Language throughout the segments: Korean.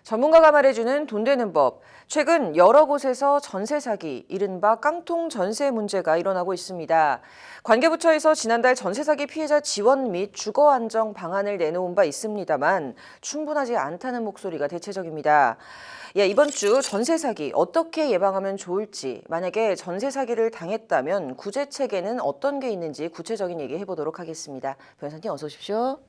전문가가 말해주는 돈 되는 법. 최근 여러 곳에서 전세 사기, 이른바 깡통 전세 문제가 일어나고 있습니다. 관계부처에서 지난달 전세 사기 피해자 지원 및 주거 안정 방안을 내놓은 바 있습니다만 충분하지 않다는 목소리가 대체적입니다. 이번 주 전세 사기 어떻게 예방하면 좋을지, 만약에 전세 사기를 당했다면 구제 체계는 어떤 게 있는지 구체적인 얘기 해보도록 하겠습니다. 변호사님 어서 오십시오.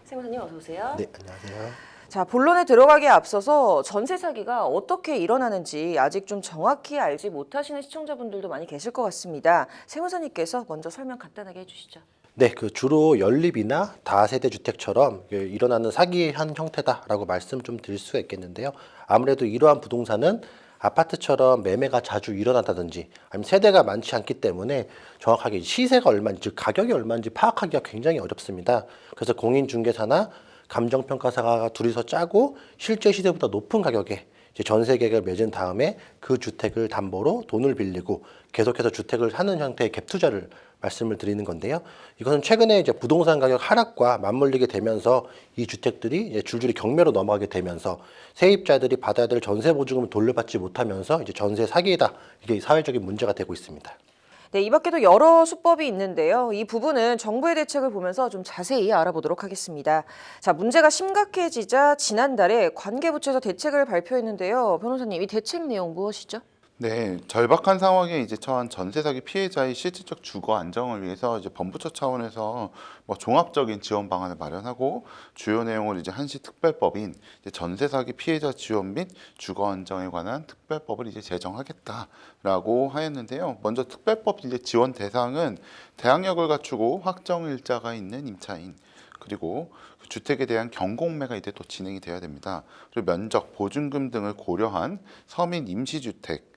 세무사님 어서 오세요. 네, 안녕하세요. 자, 본론에 들어가기에 앞서서 전세 사기가 어떻게 일어나는지 아직 좀 정확히 알지 못하시는 시청자분들도 많이 계실 것 같습니다. 세무사님께서 먼저 설명 간단하게 해주시죠. 네, 주로 연립이나 다세대 주택처럼 일어나는 사기의 한 형태다라고 말씀 좀 드릴 수가 있겠는데요. 아무래도 이러한 부동산은 아파트처럼 매매가 자주 일어난다든지 아니면 세대가 많지 않기 때문에 정확하게 시세가 얼마인지, 즉 가격이 얼마인지 파악하기가 굉장히 어렵습니다. 그래서 공인중개사나 감정평가사가 둘이서 짜고 실제 시세보다 높은 가격에 이제 전세 계약을 맺은 다음에 그 주택을 담보로 돈을 빌리고 계속해서 주택을 사는 형태의 갭 투자를 말씀을 드리는 건데요. 이것은 최근에 이제 부동산 가격 하락과 맞물리게 되면서 이 주택들이 이제 줄줄이 경매로 넘어가게 되면서 세입자들이 받아야 될 전세 보증금을 돌려받지 못하면서 이제 전세 사기다, 이게 사회적인 문제가 되고 있습니다. 네, 이 밖에도 여러 수법이 있는데요. 이 부분은 정부의 대책을 보면서 좀 자세히 알아보도록 하겠습니다. 자, 문제가 심각해지자 지난달에 관계부처에서 대책을 발표했는데요. 변호사님, 이 대책 내용 무엇이죠? 네, 절박한 상황에 이제 처한 전세 사기 피해자의 실질적 주거 안정을 위해서 이제 범부처 차원에서 종합적인 지원 방안을 마련하고, 주요 내용을 이제 한시 특별법인 이제 전세 사기 피해자 지원 및 주거 안정에 관한 특별법을 이제 제정하겠다라고 하였는데요. 먼저 특별법 이제 지원 대상은 대항력을 갖추고 확정 일자가 있는 임차인, 그리고 그 주택에 대한 경공매가 이제 또 진행이 돼야 됩니다. 그리고 면적, 보증금 등을 고려한 서민 임시주택,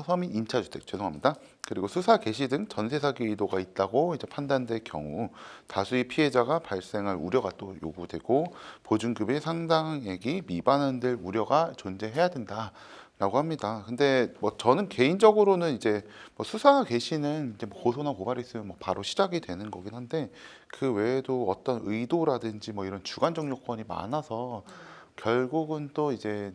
서민 임차주택 죄송합니다. 그리고 수사 개시 등 전세 사기 의도가 있다고 이제 판단될 경우 다수의 피해자가 발생할 우려가 또 요구되고, 보증금의 상당액이 미반환될 우려가 존재해야 된다라고 합니다. 근데 저는 개인적으로는 이제 수사 개시는 이제 고소나 고발이 있으면 바로 시작이 되는 거긴 한데, 그 외에도 어떤 의도라든지 이런 주관적 요건이 많아서 결국은 또 이제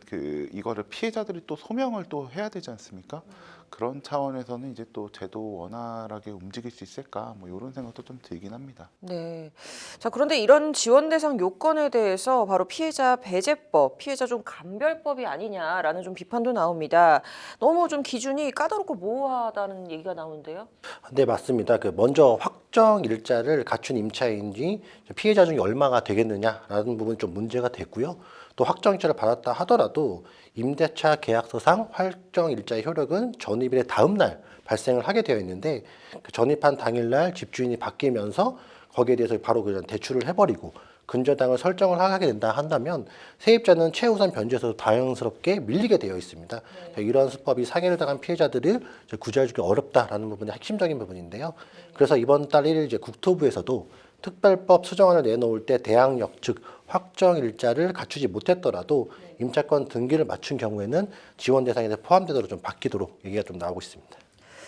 이거를 피해자들이 또 소명을 또 해야 되지 않습니까? 그런 차원에서는 이제 또 제도 원활하게 움직일 수 있을까, 이런 생각도 좀 들긴 합니다. 네. 자, 그런데 이런 지원 대상 요건에 대해서 바로 피해자 배제법, 피해자 좀 감별법이 아니냐라는 좀 비판도 나옵니다. 너무 좀 기준이 까다롭고 모호하다는 얘기가 나오는데요. 네, 맞습니다. 먼저 확정 일자를 갖춘 임차인이 피해자 중에 얼마가 되겠느냐라는 부분이 좀 문제가 됐고요. 또 확정 일자를 받았다 하더라도 임대차 계약서상 확정 일자의 효력은 전입일의 다음 날 발생을 하게 되어 있는데, 전입한 당일날 집주인이 바뀌면서 거기에 대해서 바로 그냥 대출을 해버리고 근저당을 설정을 하게 된다 한다면 세입자는 최우선 변제에서 다양스럽게 밀리게 되어 있습니다. 이러한 수법이 사기를 당한 피해자들을 구제해주기 어렵다라는 부분이 핵심적인 부분인데요. 그래서 이번 달 1일 이제 국토부에서도 특별법 수정안을 내놓을 때 대항력, 즉 확정 일자를 갖추지 못했더라도 임차권 등기를 맞춘 경우에는 지원 대상에 포함되도록 좀 바뀌도록 얘기가 좀 나오고 있습니다.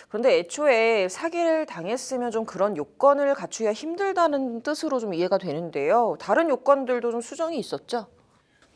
그런데 애초에 사기를 당했으면 좀 그런 요건을 갖추기가 힘들다는 뜻으로 좀 이해가 되는데요. 다른 요건들도 좀 수정이 있었죠?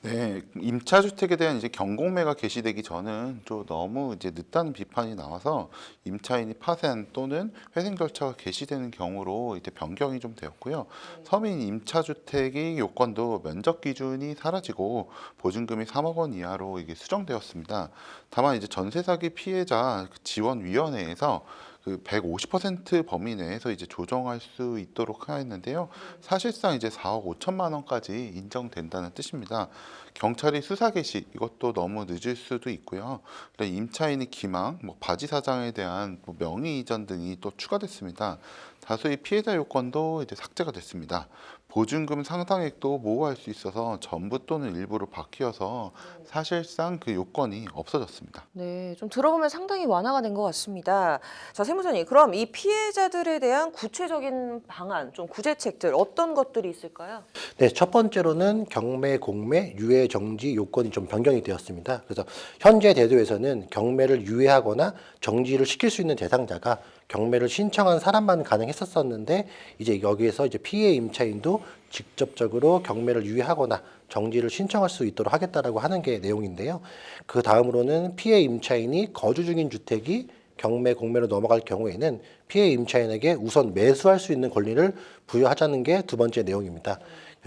네, 임차주택에 대한 이제 경공매가 개시되기 전은 좀 너무 이제 늦다는 비판이 나와서 임차인이 파산 또는 회생 절차가 개시되는 경우로 이제 변경이 좀 되었고요. 서민 임차주택의 요건도 면적 기준이 사라지고 보증금이 3억 원 이하로 이게 수정되었습니다. 다만 이제 전세 사기 피해자 지원위원회에서 150% 범위 내에서 이제 조정할 수 있도록 하였는데요. 사실상 이제 4억 5천만 원까지 인정된다는 뜻입니다. 경찰이 수사 개시, 이것도 너무 늦을 수도 있고요. 임차인의 기망, 바지 사장에 대한 명의 이전 등이 또 추가됐습니다. 다수의 피해자 요건도 이제 삭제가 됐습니다. 보증금 상당액도 모호할 수 있어서 전부 또는 일부로 바뀌어서 사실상 그 요건이 없어졌습니다. 네, 좀 들어보면 상당히 완화가 된 것 같습니다. 자, 세무사님, 그럼 이 피해자들에 대한 구체적인 방안, 좀 구제책들 어떤 것들이 있을까요? 네, 첫 번째로는 경매, 공매, 유예, 정지 요건이 좀 변경이 되었습니다. 그래서 현재 제도에서는 경매를 유예하거나 정지를 시킬 수 있는 대상자가 경매를 신청한 사람만 가능했었었는데 이제 여기에서 이제 피해 임차인도 직접적으로 경매를 유예하거나 정지를 신청할 수 있도록 하겠다라고 하는 게 내용인데요. 그 다음으로는 피해 임차인이 거주 중인 주택이 경매 공매로 넘어갈 경우에는 피해 임차인에게 우선 매수할 수 있는 권리를 부여하자는 게 두 번째 내용입니다.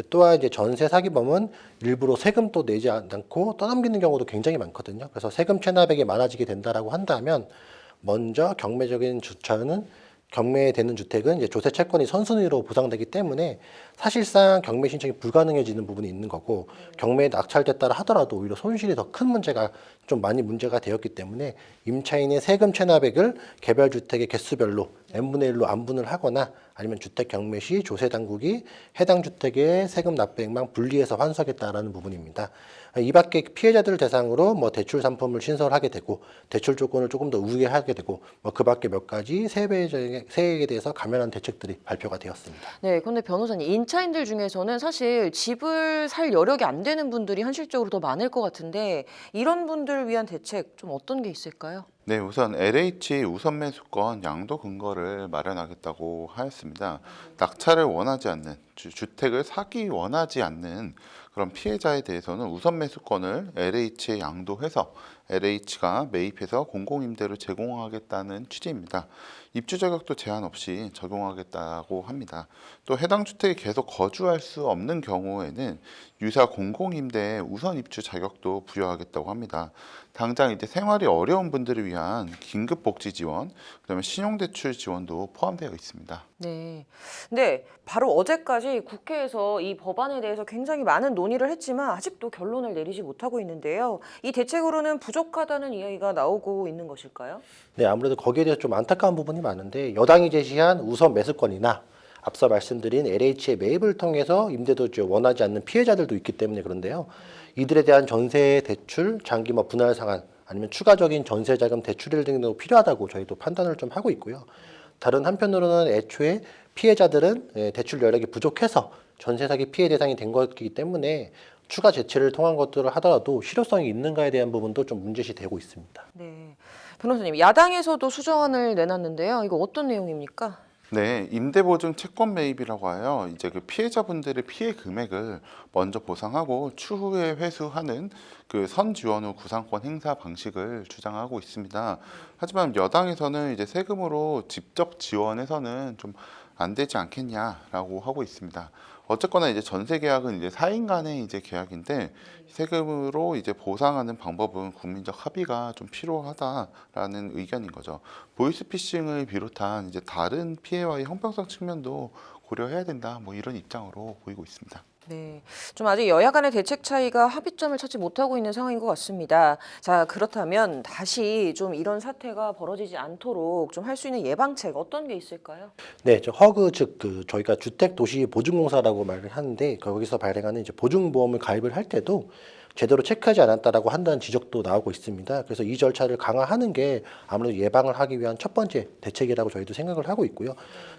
또한 이제 전세 사기범은 일부러 세금도 내지 않고 떠넘기는 경우도 굉장히 많거든요. 그래서 세금 체납액이 많아지게 된다라고 한다면 먼저 경매적인 주차는 경매되는 주택은 이제 조세 채권이 선순위로 보상되기 때문에 사실상 경매 신청이 불가능해지는 부분이 있는 거고 경매에 낙찰됐다 하더라도 오히려 손실이 더 큰 문제가 좀 많이 문제가 되었기 때문에 임차인의 세금 체납액을 개별 주택의 개수별로 n분의 1로 안분을 하거나 아니면 주택 경매 시 조세 당국이 해당 주택의 세금 납부액만 분리해서 환수하겠다라는 부분입니다. 이 밖에 피해자들을 대상으로 뭐 대출 상품을 신설하게 되고 대출 조건을 조금 더 우회하게 되고 뭐 그 밖에 몇 가지 세액에 대해서 감면한 대책들이 발표가 되었습니다. 네, 그런데 변호사님, 임차인들 중에서는 사실 집을 살 여력이 안 되는 분들이 현실적으로 더 많을 것 같은데 이런 분들을 위한 대책 좀 어떤 게 있을까요? 네, 우선 LH 우선 매수권 양도 근거를 마련하겠다고 하였습니다. 낙찰을 원하지 않는 주택을 사기 원하지 않는 그런 피해자에 대해서는 우선 매수권을 LH에 양도해서 LH가 매입해서 공공임대로 제공하겠다는 취지입니다. 입주 자격도 제한 없이 적용하겠다고 합니다. 또 해당 주택에 계속 거주할 수 없는 경우에는 유사 공공임대에 우선 입주 자격도 부여하겠다고 합니다. 당장 이제 생활이 어려운 분들을 위한 긴급 복지 지원, 그다음에 신용대출 지원도 포함되어 있습니다. 네. 근데 바로 어제까지 국회에서 이 법안에 대해서 굉장히 많은 논의를 했지만 아직도 결론을 내리지 못하고 있는데요. 이 대책으로는 부족하다는 이야기가 나오고 있는 것일까요? 네, 아무래도 거기에 대해서 좀 안타까운 부분이 많은데 여당이 제시한 우선 매수권이나 앞서 말씀드린 LH의 매입을 통해서 임대도 원하지 않는 피해자들도 있기 때문에 그런데요. 이들에 대한 전세 대출, 장기 뭐 분할 상환 아니면 추가적인 전세 자금 대출일 등도 필요하다고 저희도 판단을 좀 하고 있고요. 다른 한편으로는 애초에 피해자들은 대출 여력이 부족해서 전세 사기 피해 대상이 된 것이기 때문에 추가 제치를 통한 것들을 하더라도 실효성이 있는가에 대한 부분도 좀 문제시 되고 있습니다. 네. 변호사님, 야당에서도 수정안을 내놨는데요. 이거 어떤 내용입니까? 네, 임대보증 채권 매입이라고 하여 이제 그 피해자분들의 피해 금액을 먼저 보상하고 추후에 회수하는 그 선지원 후 구상권 행사 방식을 주장하고 있습니다. 하지만 여당에서는 이제 세금으로 직접 지원해서는 좀 안 되지 않겠냐라고 하고 있습니다. 어쨌거나 이제 전세 계약은 이제 4인 간의 이제 계약인데 세금으로 이제 보상하는 방법은 국민적 합의가 좀 필요하다라는 의견인 거죠. 보이스피싱을 비롯한 이제 다른 피해와의 형평성 측면도 고려해야 된다. 뭐 이런 입장으로 보이고 있습니다. 네, 좀 아직 여야 간의 대책 차이가 합의점을 찾지 못하고 있는 상황인 것 같습니다. 자, 그렇다면 다시 좀 이런 사태가 벌어지지 않도록 좀 할 수 있는 예방책 어떤 게 있을까요? 네, 저 허그 즉 저희가 주택도시보증공사라고 말을 하는데 거기서 발행하는 이제 보증보험을 가입을 할 때도 제대로 체크하지 않았다라고 한다는 지적도 나오고 있습니다. 그래서 이 절차를 강화하는 게 아무래도 예방을 하기 위한 첫 번째 대책이라고 저희도 생각을 하고 있고요.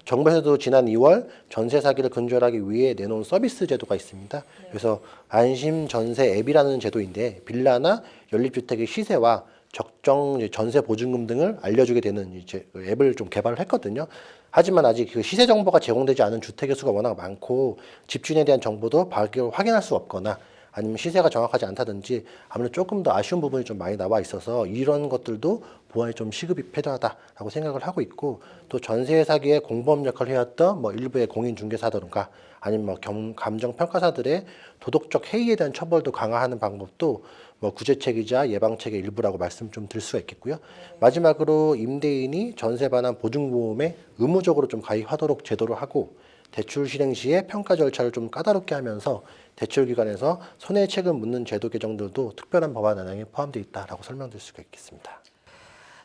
정부에서도 지난 2월 전세 사기를 근절하기 위해 내놓은 서비스 제도가 있습니다. 그래서 안심 전세 앱이라는 제도인데 빌라나 연립주택의 시세와 적정 전세 보증금 등을 알려주게 되는 이제 앱을 좀 개발을 했거든요. 하지만 아직 그 시세 정보가 제공되지 않은 주택의 수가 워낙 많고 집주인에 대한 정보도 바로 확인할 수 없거나 아니면 시세가 정확하지 않다든지 아무래도 조금 더 아쉬운 부분이 좀 많이 나와 있어서 이런 것들도 보완이 좀 시급이 필요하다라고 생각을 하고 있고 또 전세 사기의 공범 역할을 해왔던 뭐 일부의 공인중개사들인가 아니면 뭐 감정평가사들의 도덕적 해이에 대한 처벌도 강화하는 방법도 뭐 구제책이자 예방책의 일부라고 말씀 좀 드릴 수가 있겠고요. 마지막으로 임대인이 전세 반환 보증보험에 의무적으로 좀 가입하도록 제도를 하고 대출 실행 시에 평가 절차를 좀 까다롭게 하면서 대출기관에서 손해책을 묻는 제도 개정들도 특별한 법안 안에 포함되어 있다라고 설명드릴 수가 있겠습니다.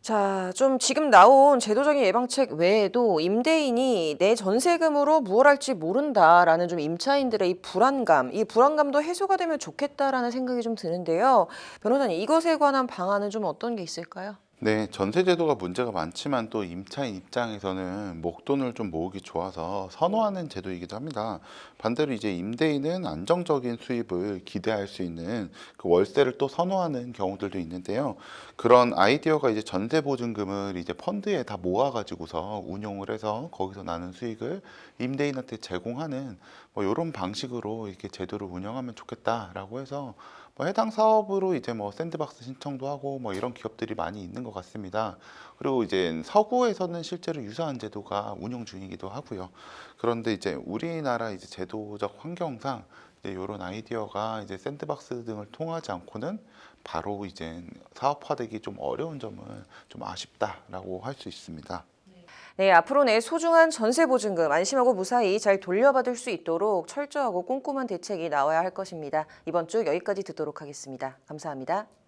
자, 좀 지금 나온 제도적인 예방책 외에도 임대인이 내 전세금으로 무엇 할지 모른다라는 좀 임차인들의 이 불안감도 해소가 되면 좋겠다라는 생각이 좀 드는데요. 변호사님, 이것에 관한 방안은 좀 어떤 게 있을까요? 네, 전세 제도가 문제가 많지만 또 임차인 입장에서는 목돈을 좀 모으기 좋아서 선호하는 제도이기도 합니다. 반대로 이제 임대인은 안정적인 수입을 기대할 수 있는 그 월세를 또 선호하는 경우들도 있는데요. 그런 아이디어가 이제 전세 보증금을 이제 펀드에 다 모아가지고서 운용을 해서 거기서 나는 수익을 임대인한테 제공하는 뭐 이런 방식으로 이렇게 제도를 운영하면 좋겠다라고 해서 뭐 해당 사업으로 이제 뭐 샌드박스 신청도 하고 뭐 이런 기업들이 많이 있는 것 같습니다. 그리고 이제 서구에서는 실제로 유사한 제도가 운영 중이기도 하고요. 그런데 이제 우리나라 이제 제도적 환경상 이제 이런 아이디어가 이제 샌드박스 등을 통하지 않고는 바로 이제 사업화되기 좀 어려운 점은 좀 아쉽다라고 할 수 있습니다. 네, 앞으로 내 소중한 전세 보증금 안심하고 무사히 잘 돌려받을 수 있도록 철저하고 꼼꼼한 대책이 나와야 할 것입니다. 이번 주 여기까지 듣도록 하겠습니다. 감사합니다.